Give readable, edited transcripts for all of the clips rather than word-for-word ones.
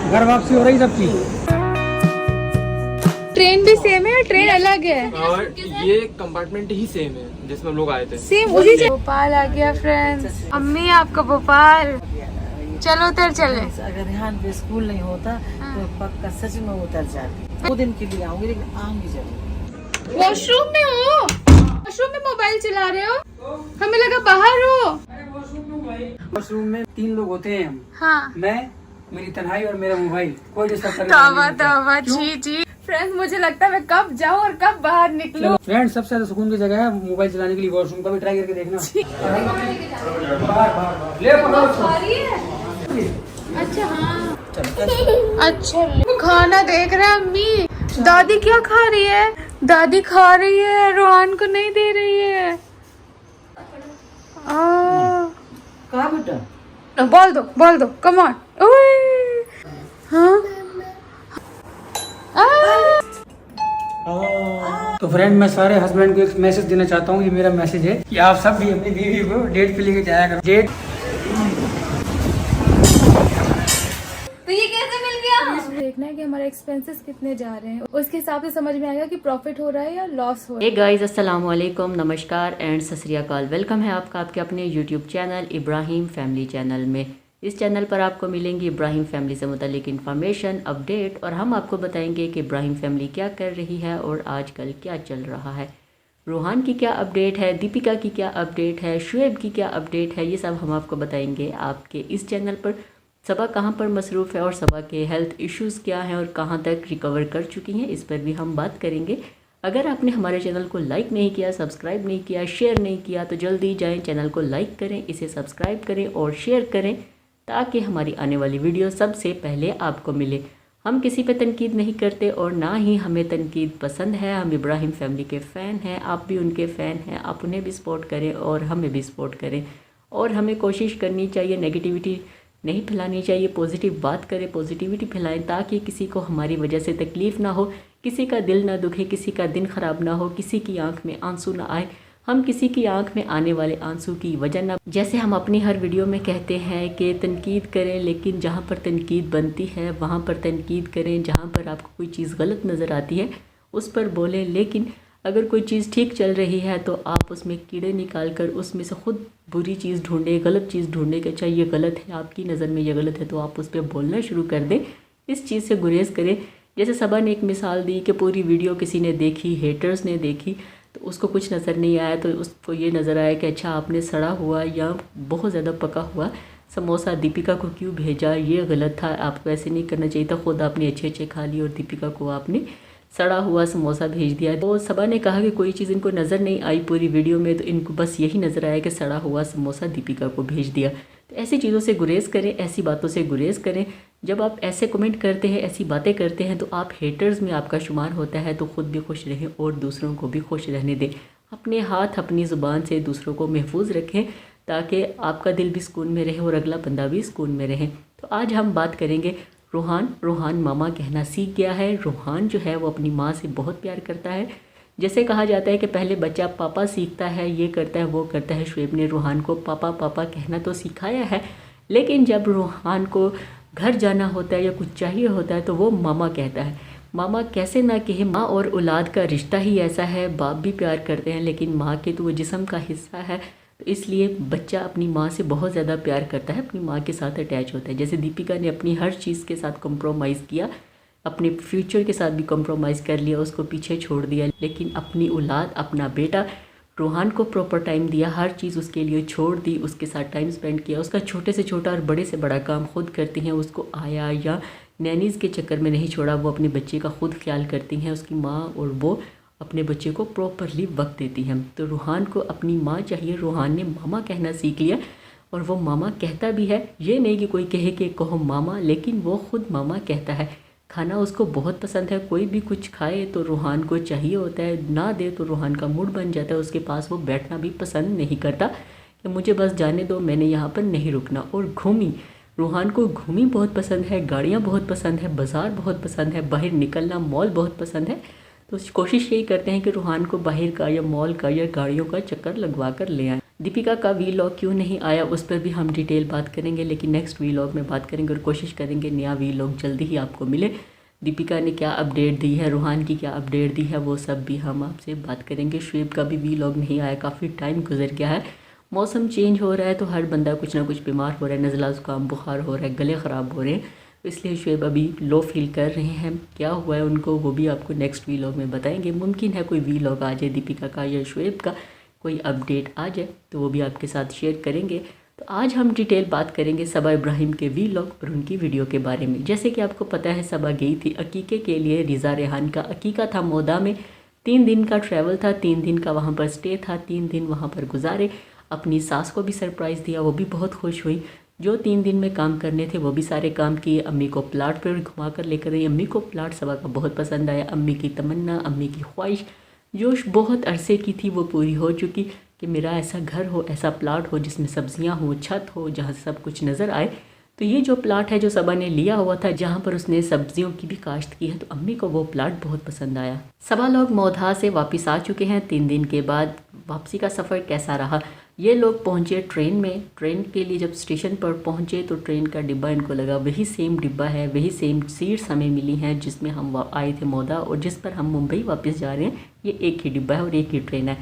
घर वापसी हो रही सबकी। ट्रेन भी सेम है या ट्रेन अलग है? और ये कंपार्टमेंट ही सेम है जिसमें हम लोग आए थे। सेम उसी भोपाल आ गया फ्रेंड्स। अम्मी आपका भोपाल, चलो उतर चले। अगर यहाँ पे स्कूल नहीं होता तो पक्का सच में उतर जाती। 2 दिन के लिए आऊंगी लेकिन आऊंगी जरूर। वॉशरूम में हो? वॉशरूम में मोबाइल चला रहे हो? हमें लगा बाहर हो। वॉशरूम में 3 लोग होते हैं हम। हाँ मैं, मेरी तन्हाई और मेरा मोबाइल। कोई डिस्टर्ब करने तवा वाला नहीं होता। तवा जी जी। फ्रेंड्स मुझे लगता है मैं कब जाऊँ और कब बाहर निकलूं। फ्रेंड्स सबसे ज्यादा सुकून की जगह है मोबाइल चलाने के लिए वॉशरूम का भी ट्राई करके देखना। ले पकड़ो उसको। अच्छा हाँ अच्छा खाना देख रहे हैं अम्मी। दादी क्या खा रही है? दादी खा रही है, रोहान को नहीं दे रही है। कहा बेटा? बोल दो कम ऑन। हाँ तो फ्रेंड मैं सारे हस्बैंड को एक मैसेज देना चाहता हूँ। ये मेरा मैसेज है कि आप सब भी अपनी बीवी को डेट पे लेके जाया करो। डेट तो ये कैसे मिल गया? देखना है कि हमारे एक्सपेंसेस कितने जा रहे हैं, उसके हिसाब से समझ में आएगा कि प्रॉफिट हो रहा है या लॉस हो रहा है। हे गाइस अस्सलाम वालेकुम, नमस्कार एंड सत श्री अकाल। वेलकम है आपका आपके अपने YouTube channel Ibrahim family channel में। इस चैनल पर आपको मिलेंगी इब्राहिम फैमिली से मुतालिक इन्फॉर्मेशन, अपडेट, और हम आपको बताएंगे कि इब्राहिम फैमिली क्या कर रही है और आजकल क्या चल रहा है। रोहान की क्या अपडेट है, दीपिका की क्या अपडेट है, शुएब की क्या अपडेट है, ये सब हम आपको बताएंगे आपके इस चैनल पर। सबा कहाँ पर मसरूफ़ है और सबा के हेल्थ इश्यूज़ क्या हैं और कहाँ तक रिकवर कर चुकी हैं, इस पर भी हम बात करेंगे। अगर आपने हमारे चैनल को लाइक नहीं किया, सब्सक्राइब नहीं किया, शेयर नहीं किया तो जल्दी जाएं चैनल को लाइक करें, इसे सब्सक्राइब करें और शेयर करें ताकि हमारी आने वाली वीडियो सबसे पहले आपको मिले। हम किसी पे तनकीद नहीं करते और ना ही हमें तनकीद पसंद है। हम इब्राहिम फैमिली के फ़ैन हैं, आप भी उनके फ़ैन हैं। आप उन्हें भी सपोर्ट करें और हमें भी सपोर्ट करें। और हमें कोशिश करनी चाहिए नेगेटिविटी नहीं फैलानी चाहिए, पॉजिटिव बात करें, पॉजिटिविटी फैलाएं ताकि किसी को हमारी वजह से तकलीफ़ ना हो, किसी का दिल ना दुखे, किसी का दिन ख़राब ना हो, किसी की आंख में आंसू ना आए, हम किसी की आंख में आने वाले आंसू की वजह ना। जैसे हम अपनी हर वीडियो में कहते हैं कि तनकीद करें, लेकिन जहाँ पर तनकीद बनती है वहाँ पर तनकीद करें। जहाँ पर आपको कोई चीज़ गलत नज़र आती है उस पर बोलें, लेकिन अगर कोई चीज़ ठीक चल रही है तो आप उसमें कीड़े निकाल कर उसमें से ख़ुद बुरी चीज़ ढूंढें, गलत चीज़ ढूंढें कि अच्छा ये गलत है, आपकी नज़र में ये गलत है, तो आप उस पर बोलना शुरू कर दें। इस चीज़ से गुरेज करें। जैसे सबा ने एक मिसाल दी कि पूरी वीडियो किसी ने देखी, हेटर्स ने देखी, तो उसको कुछ नज़र नहीं आया, तो उसको ये नज़र आया कि अच्छा आपने सड़ा हुआ या बहुत ज़्यादा पका हुआ समोसा दीपिका को क्यों भेजा, ये गलत था, आपको ऐसे नहीं करना चाहिए था, ख़ुद आपने अच्छे अच्छे खा लिए और दीपिका को आपने सड़ा हुआ समोसा भेज दिया। तो सबा ने कहा कि कोई चीज़ इनको नज़र नहीं आई पूरी वीडियो में, तो इनको बस यही नज़र आया कि सड़ा हुआ समोसा दीपिका को भेज दिया। तो ऐसी चीज़ों से गुरेज करें, ऐसी बातों से गुरेज करें। जब आप ऐसे कमेंट करते हैं, ऐसी बातें करते हैं, तो आप हेटर्स में आपका शुमार होता है। तो ख़ुद भी खुश रहें और दूसरों को भी खुश रहने दें। अपने हाथ अपनी ज़ुबान से दूसरों को महफूज रखें ताकि आपका दिल भी सुकून में रहे और अगला बंदा भी सुकून में रहे। तो आज हम बात करेंगे रोहान मामा कहना सीख गया है। रोहान जो है वो अपनी माँ से बहुत प्यार करता है। जैसे कहा जाता है कि पहले बच्चा पापा सीखता है, ये करता है वो करता है। शुएब ने रोहान को पापा पापा कहना तो सिखाया है, लेकिन जब रोहान को घर जाना होता है या कुछ चाहिए होता है तो वो मामा कहता है। मामा कैसे ना कहे, माँ और औलाद का रिश्ता ही ऐसा है। बाप भी प्यार करते हैं लेकिन माँ के तो वो जिस्म का हिस्सा है, तो इसलिए बच्चा अपनी माँ से बहुत ज़्यादा प्यार करता है, अपनी माँ के साथ अटैच होता है। जैसे दीपिका ने अपनी हर चीज़ के साथ कॉम्प्रोमाइज़ किया, अपने फ्यूचर के साथ भी कॉम्प्रोमाइज़ कर लिया, उसको पीछे छोड़ दिया, लेकिन अपनी औलाद, अपना बेटा रोहान को प्रॉपर टाइम दिया, हर चीज़ उसके लिए छोड़ दी, उसके साथ टाइम स्पेंड किया। उसका छोटे से छोटा और बड़े से बड़ा काम खुद करती हैं। उसको आया या नैनीज़ के चक्कर में नहीं छोड़ा, वो अपने बच्चे का खुद ख्याल करती हैं। उसकी माँ और वो अपने बच्चे को प्रॉपरली वक्त देती हैं। तो रोहान को अपनी माँ चाहिए। रोहान ने मामा कहना सीख लिया और वो मामा कहता भी है। ये नहीं कि कोई कहे कि कहो मामा, लेकिन वो खुद मामा कहता है। खाना उसको बहुत पसंद है, कोई भी कुछ खाए तो रोहान को चाहिए होता है, ना दे तो रोहान का मूड बन जाता है। उसके पास वो बैठना भी पसंद नहीं करता कि मुझे बस जाने दो, मैंने यहाँ पर नहीं रुकना। और घूमी, रोहान को घूमी बहुत पसंद है, गाड़ियाँ बहुत पसंद है, बाज़ार बहुत पसंद है, बाहर निकलना, मॉल बहुत पसंद है। तो कोशिश यही करते हैं कि रोहान को बाहर का या मॉल का या गाड़ियों का चक्कर लगवा कर ले आएँ। दीपिका का वीलॉग क्यों नहीं आया उस पर भी हम डिटेल बात करेंगे, लेकिन नेक्स्ट वीलॉग में बात करेंगे और कोशिश करेंगे नया वीलॉग जल्दी ही आपको मिले। दीपिका ने क्या अपडेट दी है, रूहान की क्या अपडेट दी है, वो सब भी हम आपसे बात करेंगे। शुएब का भी वीलॉग नहीं आया, काफ़ी टाइम गुजर गया है। मौसम चेंज हो रहा है तो हर बंदा कुछ ना कुछ बीमार हो रहा है, नज़ला ज़ुकाम बुखार हो रहा है, गले ख़राब हो रहे हैं, इसलिए शुएब अभी लो फील कर रहे हैं। क्या हुआ है उनको वो भी आपको नेक्स्ट वीलॉग में बताएंगे। मुमकिन है कोई वीलॉग आ जाए दीपिका का या शुएब का, कोई अपडेट आ जाए तो वो भी आपके साथ शेयर करेंगे। तो आज हम डिटेल बात करेंगे सबा इब्राहिम के वीलॉग और उनकी वीडियो के बारे में। जैसे कि आपको पता है सबा गई थी अकीके के लिए, रिज़ा रेहान का अकीका था मोदा में, 3 दिन का ट्रैवल था, 3 दिन का वहाँ पर स्टे था, 3 दिन वहाँ पर गुजारे। अपनी सास को भी सरप्राइज़ दिया, वो भी बहुत खुश हुई। जो 3 दिन में काम करने थे वो भी सारे काम किए। अम्मी को प्लाट पर घुमा कर लेकर गई, अम्मी को प्लाट सबा का बहुत पसंद आया। अम्मी की तमन्ना, अम्मी की ख्वाहिश जो बहुत अरसे की थी वो पूरी हो चुकी कि मेरा ऐसा घर हो, ऐसा प्लाट हो जिसमें सब्जियां हो, छत हो, जहाँ से सब कुछ नज़र आए। तो ये जो प्लाट है जो सबा ने लिया हुआ था जहाँ पर उसने सब्जियों की भी काश्त की है, तो अम्मी को वो प्लाट बहुत पसंद आया। सबा लोग मोधा से वापस आ चुके हैं 3 दिन के बाद। वापसी का सफ़र कैसा रहा? ये लोग पहुँचे ट्रेन में। ट्रेन के लिए जब स्टेशन पर पहुँचे तो ट्रेन का डिब्बा इनको लगा वही सेम डिब्बा है, वही सेम सीट्स हमें मिली हैं जिसमें हम आए थे मोदा और जिस पर हम मुंबई वापस जा रहे हैं। ये एक ही डिब्बा है और एक ही ट्रेन है।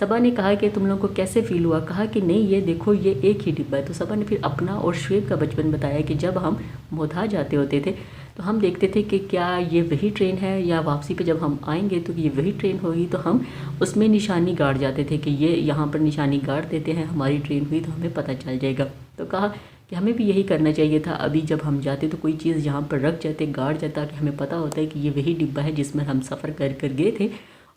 सबा ने कहा कि तुम लोगों को कैसे फ़ील हुआ? कहा कि नहीं ये देखो ये एक ही डिब्बा है। तो सबा ने फिर अपना और शुएब का बचपन बताया कि जब हम मोधा जाते होते थे तो हम देखते थे कि क्या ये वही ट्रेन है या वापसी पे जब हम आएंगे तो ये वही ट्रेन होगी। तो हम उसमें निशानी गाड़ जाते थे कि ये यहाँ पर निशानी गाड़ देते हैं, हमारी ट्रेन हुई तो हमें पता चल जाएगा। तो कहा कि हमें भी यही करना चाहिए था। अभी जब हम जाते तो कोई चीज़ यहाँ पर रख जाते, गाड़ जाता कि हमें पता होता है कि ये वही डिब्बा है जिसमें हम सफ़र कर कर गए थे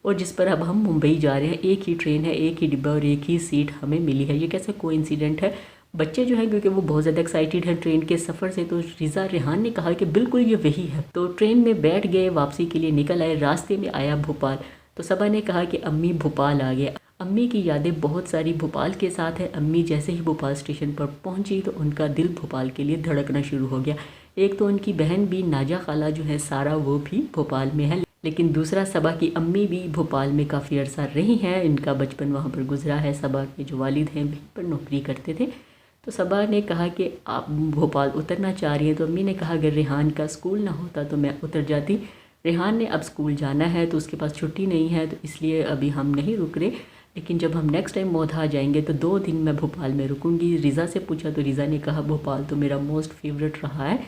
और जिस पर अब हम मुंबई जा रहे हैं। एक ही ट्रेन है, एक ही डिब्बा और एक ही सीट हमें मिली है। ये कैसे कोइंसिडेंट है? बच्चे जो हैं क्योंकि वो बहुत ज़्यादा एक्साइटेड हैं ट्रेन के सफ़र से, तो रिज़ा रेहान ने कहा कि बिल्कुल ये वही है। तो ट्रेन में बैठ गए, वापसी के लिए निकल आए। रास्ते में आया भोपाल, तो सबा ने कहा कि अम्मी भोपाल आ गए। अम्मी की यादें बहुत सारी भोपाल के साथ है। अम्मी जैसे ही भोपाल स्टेशन पर पहुंची तो उनका दिल भोपाल के लिए धड़कना शुरू हो गया। एक तो उनकी बहन भी नाजा खाला जो है सारा, वो भी भोपाल में है, लेकिन दूसरा सबा की अम्मी भी भोपाल में काफ़ी अरसा रही हैं। इनका बचपन वहाँ पर गुजरा है। सबा के जो वालिद हैं वहीं पर नौकरी करते थे। तो सबा ने कहा कि आप भोपाल उतरना चाह रही हैं। तो अम्मी ने कहा अगर रेहान का स्कूल ना होता तो मैं उतर जाती। रेहान ने अब स्कूल जाना है तो उसके पास छुट्टी नहीं है, तो इसलिए अभी हम नहीं रुक रहे, लेकिन जब हम नेक्स्ट टाइम मोधा जाएंगे तो 2 दिन मैं भोपाल में रुकूंगी। रिज़ा से पूछा तो रिज़ा ने कहा भोपाल तो मेरा मोस्ट फेवरेट रहा है,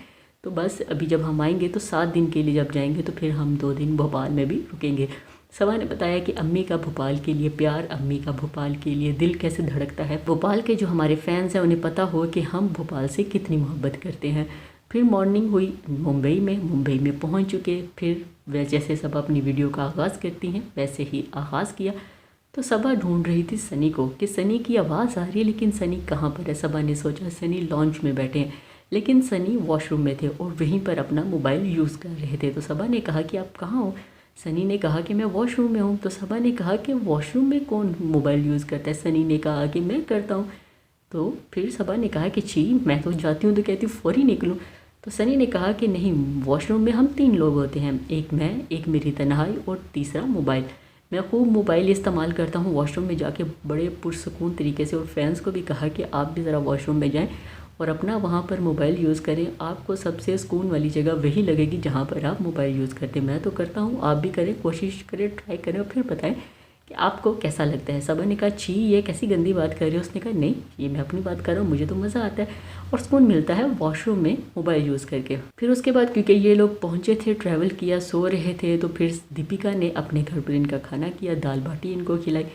तो बस अभी जब हम आएंगे तो 7 दिन के लिए जब जाएंगे तो फिर हम 2 दिन भोपाल में भी रुकेंगे। सबा ने बताया कि अम्मी का भोपाल के लिए प्यार, अम्मी का भोपाल के लिए दिल कैसे धड़कता है। भोपाल के जो हमारे फैंस हैं उन्हें पता हो कि हम भोपाल से कितनी मोहब्बत करते हैं। फिर मॉर्निंग हुई मुंबई में पहुंच चुके। फिर जैसे सबा अपनी वीडियो का आगाज़ करती हैं वैसे ही आगाज़ किया। तो सबा ढूंढ रही थी सनी को कि सनी की आवाज़ आ रही है, लेकिन सनी कहाँ पर है। सबा ने सोचा सनी लॉन्च में बैठे हैं, लेकिन सनी वॉशरूम में थे और वहीं पर अपना मोबाइल यूज़ कर रहे थे। तो सबा ने कहा कि आप कहाँ हो? सनी ने कहा कि मैं वॉशरूम में हूँ। तो सबा ने कहा कि वॉशरूम में कौन मोबाइल यूज़ करता है? सनी ने कहा कि मैं करता हूँ। तो फिर सबा ने कहा कि छी मैं तो जाती हूँ तो कहती हूँ फ़ौरी निकलूँ। तो सनी ने कहा कि नहीं, वॉशरूम में हम 3 लोग होते हैं, एक मैं, एक मेरी तन्हाई और तीसरा मोबाइल। मैं खूब मोबाइल इस्तेमाल करता हूँ वॉशरूम में जाके बड़े पुरसकून तरीके से। और फैंस को भी कहा कि आप भी ज़रा वॉशरूम में जाएं और अपना वहाँ पर मोबाइल यूज़ करें। आपको सबसे सुकून वाली जगह वही लगेगी जहाँ पर आप मोबाइल यूज़ करते हैं। मैं तो करता हूँ, आप भी करें, कोशिश करें, ट्राई करें और फिर बताएं कि आपको कैसा लगता है। सबा ने कहा छी ये कैसी गंदी बात कर रही हो? उसने कहा नहीं, ये मैं अपनी बात कर रहा हूँ, मुझे तो मज़ा आता है और सुकून मिलता है वॉशरूम में मोबाइल यूज़ करके। फिर उसके बाद क्योंकि ये लोग पहुँचे थे, ट्रैवल किया, सो रहे थे, तो फिर दीपिका ने अपने घर पर इनका खाना किया, दाल बाटी इनको खिलाई।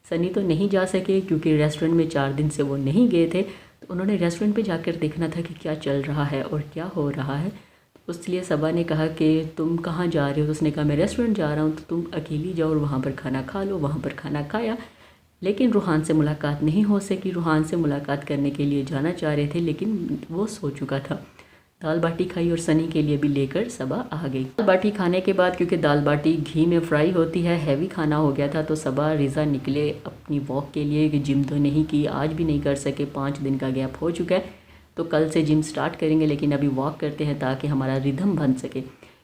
सनी तो नहीं जा सके क्योंकि रेस्टोरेंट में 4 दिन से वो नहीं गए थे, तो उन्होंने रेस्टोरेंट पे जाकर देखना था कि क्या चल रहा है और क्या हो रहा है। तो इसलिए सबा ने कहा कि तुम कहाँ जा रहे हो? तो उसने कहा मैं रेस्टोरेंट जा रहा हूँ, तो तुम अकेली जाओ और वहाँ पर खाना खा लो। वहाँ पर खाना खाया, लेकिन रूहान से मुलाकात नहीं हो सकी। रूहान से मुलाकात करने के लिए जाना चाह रहे थे लेकिन वो सो चुका था। दाल बाटी खाई और सनी के लिए भी लेकर सबा आ गई। दाल बाटी खाने के बाद क्योंकि दाल बाटी घी में फ्राई होती है, हैवी खाना हो गया था, तो सबा रिज़ा निकले अपनी वॉक के लिए कि जिम तो नहीं की, आज भी नहीं कर सके, 5 दिन का गैप हो चुका है, तो कल से जिम स्टार्ट करेंगे, लेकिन अभी वॉक करते हैं ताकि हमारा रिदम बन सके।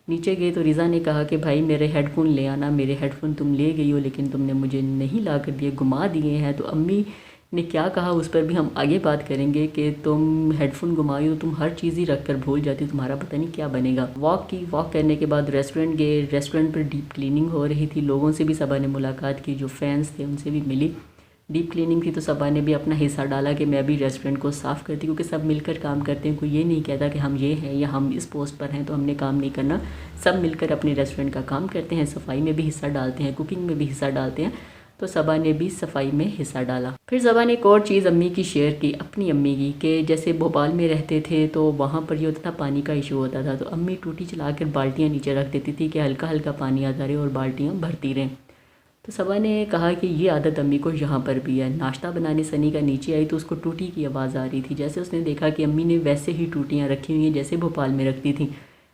नीचे गए तो रिज़ा ने कहा कि भाई मेरे हेडफोन ले आना। मेरे हेडफोन तुम ले गई हो लेकिन तुमने मुझे नहीं ला कर दिए, घुमा दिए हैं। तो अम्मी ने क्या कहा उस पर भी हम आगे बात करेंगे कि तुम हेडफोन घुमाई तो तुम हर चीज़ ही रख कर भूल जाती हो, तुम्हारा पता नहीं क्या बनेगा। वॉक करने के बाद रेस्टोरेंट गए। रेस्टोरेंट पर डीप क्लीनिंग हो रही थी, लोगों से भी सबा ने मुलाकात की, जो फैंस थे उनसे भी मिली। डीप क्लीनिंग थी तो सबा ने भी अपना हिस्सा डाला कि मैं भी रेस्टोरेंट को साफ़ करती, क्योंकि सब मिलकर काम करते हैं। कोई ये नहीं कहता कि हम ये हैं या हम इस पोस्ट पर हैं तो हमने काम नहीं करना। सब मिलकर अपने रेस्टोरेंट का काम करते हैं, सफाई में भी हिस्सा डालते हैं, कुकिंग में भी हिस्सा डालते हैं। तो सबा ने भी सफाई में हिस्सा डाला। फिर सबा ने एक और चीज़ अम्मी की शेयर की, अपनी अम्मी की, कि जैसे भोपाल में रहते थे तो वहाँ पर ये होता था पानी का इशू होता था, तो अम्मी टूटी चलाकर बाल्टियाँ नीचे रख देती थी कि हल्का हल्का पानी आता रहे और बाल्टियाँ भरती रहें। तो सबा ने कहा कि ये आदत अम्मी को यहाँ पर भी है। नाश्ता बनाने सनी का नीचे आई तो उसको टूटी की आवाज़ आ रही थी। जैसे उसने देखा कि अम्मी ने वैसे ही टूटियाँ रखी हुई हैं जैसे भोपाल में रखती थी।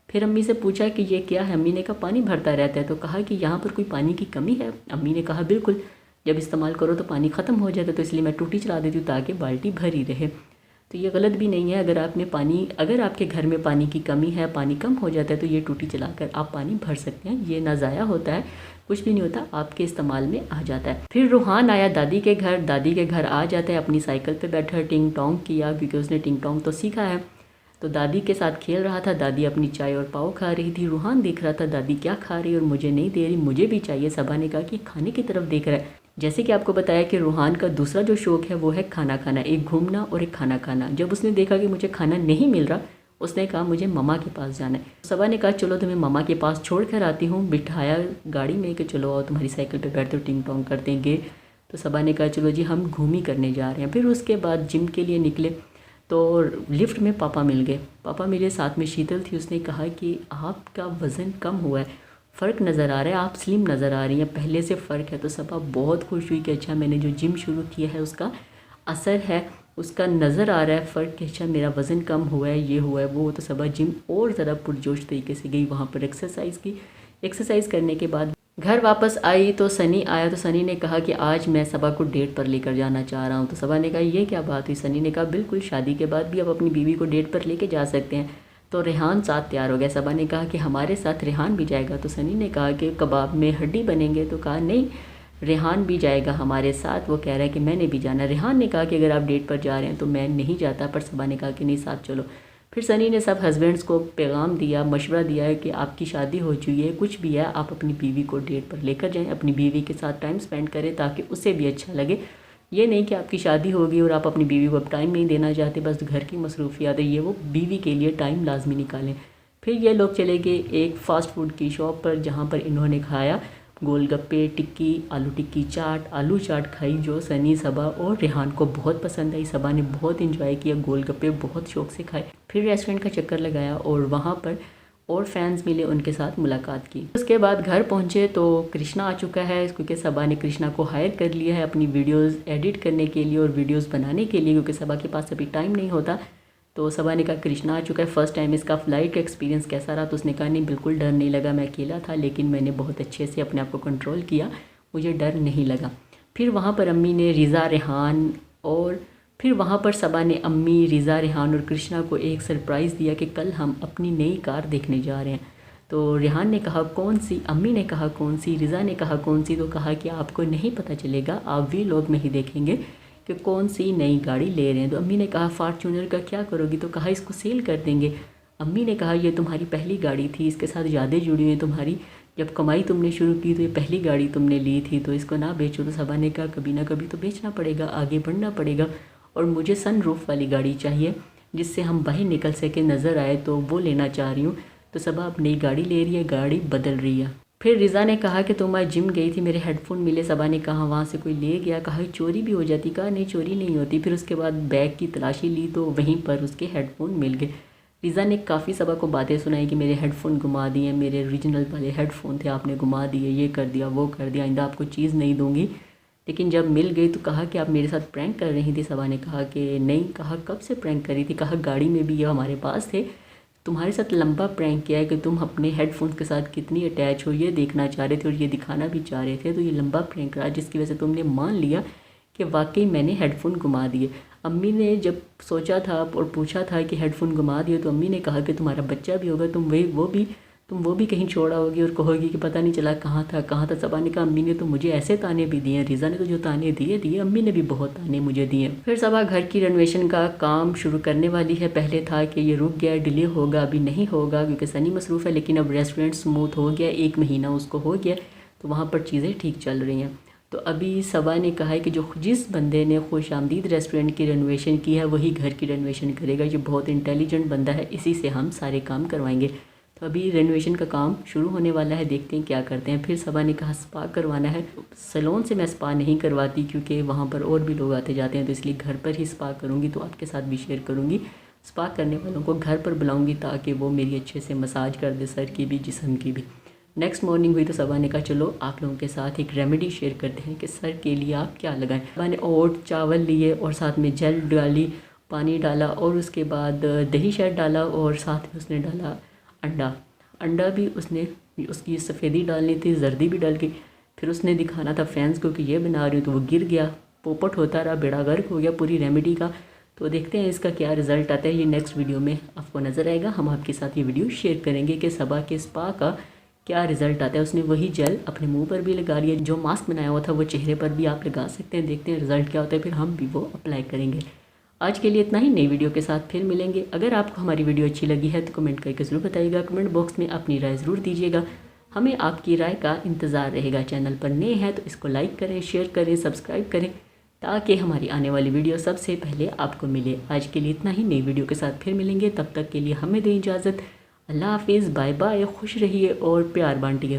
फिर अम्मी से पूछा कि ये क्या है। अम्मी ने कहा पानी भरता रहता है। तो कहा कि यहाँ पर कोई पानी की कमी है। अम्मी ने कहा बिल्कुल, जब इस्तेमाल करो तो पानी ख़त्म हो जाता है, तो इसलिए मैं टूटी चला देती हूँ ताकि बाल्टी भरी रहे। तो ये गलत भी नहीं है। अगर आपके घर में पानी की कमी है, पानी कम हो जाता है, तो ये टूटी चलाकर आप पानी भर सकते हैं। ये ना ज़ाया होता है, कुछ भी नहीं होता, आपके इस्तेमाल में आ जाता है। फिर रूहान आया दादी के घर। दादी के घर आ जाता है, अपनी साइकिल पे बैठा टिंग टोंग किया, क्योंकि उसने टिंग टोंग तो सीखा है। तो दादी के साथ खेल रहा था। दादी अपनी चाय और पाव खा रही थी। रूहान देख रहा था दादी क्या खा रही है और मुझे नहीं दे रही, मुझे भी चाहिए। सबा ने कहा कि खाने की तरफ देख रहा है। जैसे कि आपको बताया कि रूहान का दूसरा जो शौक़ है वो है खाना खाना, एक घूमना और एक खाना खाना। जब उसने देखा कि मुझे खाना नहीं मिल रहा, उसने कहा मुझे मम्मा के पास जाना है। सबा ने कहा चलो तुम्हें मम्मा के पास छोड़ कर आती हूँ। बिठाया गाड़ी में कि चलो आओ तुम्हारी साइकिल पे बैठते हो, टिंग टोंग करते हैं। तो सबा ने कहा चलो जी हम घूमी करने जा रहे हैं। फिर उसके बाद जिम के लिए निकले तो लिफ्ट में पापा मिल गए। पापा मेरे साथ में शीतल थी। उसने कहा कि आपका वज़न कम हुआ है, फ़र्क नज़र आ रहा है, आप स्लिम नज़र आ रही हैं, पहले से फ़र्क है। तो सबा बहुत खुश हुई कि अच्छा मैंने जो जिम शुरू किया है उसका असर है, उसका नज़र आ रहा है फ़र्क कि अच्छा मेरा वज़न कम हुआ है, ये हुआ है वो। तो सबा जिम और ज़्यादा पुरजोश तरीके से गई, वहाँ पर एक्सरसाइज की। एक्सरसाइज करने के बाद घर वापस आई तो सनी आया। तो सनी ने कहा कि आज मैं सबा को डेट पर लेकर जाना चाह रहा हूँ। तो सबा ने कहा ये क्या बात हुई। सनी ने कहा बिल्कुल, शादी के बाद भी आप अपनी बीवी को डेट पर लेके जा सकते हैं। तो रेहान साथ तैयार हो गया। सबा ने कहा कि हमारे साथ रेहान भी जाएगा। तो सनी ने कहा कि कबाब में हड्डी बनेंगे। तो कहा नहीं, रेहान भी जाएगा हमारे साथ। वो कह रहा है कि मैंने भी जाना। रेहान ने कहा कि अगर आप डेट पर जा रहे हैं तो मैं नहीं जाता, पर सबा ने कहा कि नहीं साथ चलो। फिर सनी ने सब हस्बैंड्स को पैगाम दिया, मशवरा दिया है कि आपकी शादी हो चुकी है, कुछ भी है आप अपनी बीवी को डेट पर लेकर जाएं, अपनी बीवी के साथ टाइम स्पेंड करें ताकि उसे भी अच्छा लगे। ये नहीं कि आपकी शादी होगी और आप अपनी बीवी को अब टाइम नहीं देना चाहते, बस घर की मसरूफियात है, ये वो बीवी के लिए टाइम लाजमी निकालें। फिर ये लोग चले गए एक फ़ास्ट फूड की शॉप पर, जहाँ पर इन्होंने खाया गोलगप्पे, टिक्की, आलू टिक्की चाट, आलू चाट खाई, जो सनी, सबा और रेहान को बहुत पसंद आई। सबा ने बहुत इंजॉय किया, गोलगप्पे बहुत शौक से खाए। फिर रेस्टोरेंट का चक्कर लगाया और वहाँ पर और फैंस मिले, उनके साथ मुलाकात की। उसके बाद घर पहुँचे तो कृष्णा आ चुका है, क्योंकि सबा ने कृष्णा को हायर कर लिया है अपनी वीडियोज़ एडिट करने के लिए और वीडियोज़ बनाने के लिए, क्योंकि सबा के पास अभी टाइम नहीं होता। तो सबा ने कहा कृष्णा आ चुका है, फ़र्स्ट टाइम इसका फ़्लाइट का एक्सपीरियंस कैसा रहा। तो उसने कहा नहीं बिल्कुल डर नहीं लगा, मैं अकेला था लेकिन मैंने बहुत अच्छे से अपने आप को कंट्रोल किया, मुझे डर नहीं लगा। फिर वहाँ पर अम्मी ने रिज़ा, रेहान और फिर वहाँ पर सबा ने अम्मी, रिज़ा, रेहान और कृष्णा को एक सरप्राइज़ दिया कि कल हम अपनी नई कार देखने जा रहे हैं। तो रेहान ने कहा कौन सी, अम्मी ने कहा कौन सी, रिज़ा ने कहा कौन सी। तो कहा कि आपको नहीं पता चलेगा, आप भी लोग में ही देखेंगे कि कौन सी नई गाड़ी ले रहे हैं। तो अम्मी ने कहा फॉर्च्यूनर का क्या करोगी। तो कहा इसको सेल कर देंगे। अम्मी ने कहा ये तुम्हारी पहली गाड़ी थी, इसके साथ यादें जुड़ी हुई तुम्हारी, जब कमाई तुमने शुरू की तो ये पहली गाड़ी तुमने ली थी, तो इसको ना बेचो। तो सबा ने कहा कभी ना कभी तो बेचना पड़ेगा, आगे बढ़ना पड़ेगा, और मुझे सन रूफ वाली गाड़ी चाहिए जिससे हम बाहर निकल सके, नज़र आए, तो वो लेना चाह रही हूँ। तो सबा अब नई गाड़ी ले रही है, गाड़ी बदल रही है। फिर रिज़ा ने कहा कि तुम आज जिम गई थी, मेरे हेडफोन मिले। सबा ने कहा वहाँ से कोई ले गया। कहा चोरी भी हो जाती। कहा नहीं चोरी नहीं होती। फिर उसके बाद बैग की तलाशी ली तो वहीं पर उसके हेडफोन मिल गए। रिज़ा ने काफ़ी सबा को बातें सुनाई कि मेरे हेडफोन घुमा दिए, मेरे ओरिजिनल वाले हेडफोन थे, आपने घुमा दिए, ये कर दिया, वो कर दिया, आइंदा आपको चीज़ नहीं दूँगी। लेकिन जब मिल गई तो कहा कि आप मेरे साथ प्रैंक कर रही थी। सबा ने कहा कि नहीं। कहा कब से प्रैंक कर रही थी। कहा गाड़ी में भी ये हमारे पास थे, तुम्हारे साथ लंबा प्रैंक किया है कि तुम अपने हेडफोन्स के साथ कितनी अटैच हो, ये देखना चाह रहे थे और ये दिखाना भी चाह रहे थे। तो ये लंबा प्रैंक रहा जिसकी वजह से तुमने मान लिया कि वाकई मैंने हेडफोन घुमा दिए। अम्मी ने जब सोचा था और पूछा था कि हेडफोन घुमा दिए, तो अम्मी ने कहा कि तुम्हारा बच्चा भी होगा, तुम वो भी तुम वो भी कहीं छोड़ा होगी और कहोगी कि पता नहीं चला कहाँ था। सबा ने कहा अम्मी ने तो मुझे ऐसे ताने भी दिए, रिज़ा ने तो जो ताने दिए, अम्मी ने भी बहुत ताने मुझे दिए। फिर सबा घर की रेनोवेशन का काम शुरू करने वाली है। पहले था कि ये रुक गया, डिले होगा, अभी नहीं होगा क्योंकि सनी मसरूफ़ है, लेकिन अब रेस्टोरेंट स्मूथ हो गया, 1 महीना उसको हो गया, तो वहाँ पर चीज़ें ठीक चल रही हैं। तो अभी सबा ने कहा है कि जिस बंदे ने खुशामदीद रेस्टोरेंट की रेनोवेशन की है वही घर की रेनोवेशन करेगा। ये बहुत इंटेलिजेंट बंदा है, इसी से हम सारे काम करवाएंगे। तो अभी रेनोवेशन का काम शुरू होने वाला है, देखते हैं क्या करते हैं। फिर सबा ने कहा स्पा करवाना है। सैलून से मैं स्पा नहीं करवाती क्योंकि वहाँ पर और भी लोग आते जाते हैं, तो इसलिए घर पर ही स्पा करूँगी, तो आपके साथ भी शेयर करूँगी। स्पा करने वालों को घर पर बुलाऊँगी ताकि वो मेरी अच्छे से मसाज कर दे, सर की भी जिस्म की भी। नेक्स्ट मॉर्निंग हुई तो सबा ने कहा चलो आप लोगों के साथ एक रेमेडी शेयर करते हैं कि सर के लिए आप क्या लगाएं। सबा ने ओट चावल लिए और साथ में जेल डाली, पानी डाला और उसके बाद दही शायद डाला और साथ में उसने डाला अंडा भी उसने उसकी सफ़ेदी डालनी थी, जर्दी भी डाल के। फिर उसने दिखाना था फ्रेंड्स को कि ये बना रही हूँ, तो वो गिर गया, पोपट होता रहा, बेड़ा गर्क हो गया पूरी रेमेडी का। तो देखते हैं इसका क्या रिज़ल्ट आता है, ये नेक्स्ट वीडियो में आपको नज़र आएगा। हम आपके साथ ये वीडियो शेयर करेंगे कि सबा के स्पा का क्या रिज़ल्ट आता है। उसने वही जेल अपने मुंह पर भी लगा लिया, जो मास्क बनाया हुआ था वो चेहरे पर भी आप लगा सकते हैं। देखते हैं रिज़ल्ट क्या होता है, फिर हम भी वो अप्लाई करेंगे। आज के लिए इतना ही, नई वीडियो के साथ फिर मिलेंगे। अगर आपको हमारी वीडियो अच्छी लगी है तो कमेंट करके ज़रूर बताइएगा, कमेंट बॉक्स में अपनी राय ज़रूर दीजिएगा, हमें आपकी राय का इंतज़ार रहेगा। चैनल पर नए हैं तो इसको लाइक करें, शेयर करें, सब्सक्राइब करें ताकि हमारी आने वाली वीडियो सबसे पहले आपको मिले। आज के लिए इतना ही, नई वीडियो के साथ फिर मिलेंगे, तब तक के लिए हमें दें इजाज़त। अल्लाह हाफिज़, बाय बाय, खुश रहिए और प्यार बांटिए।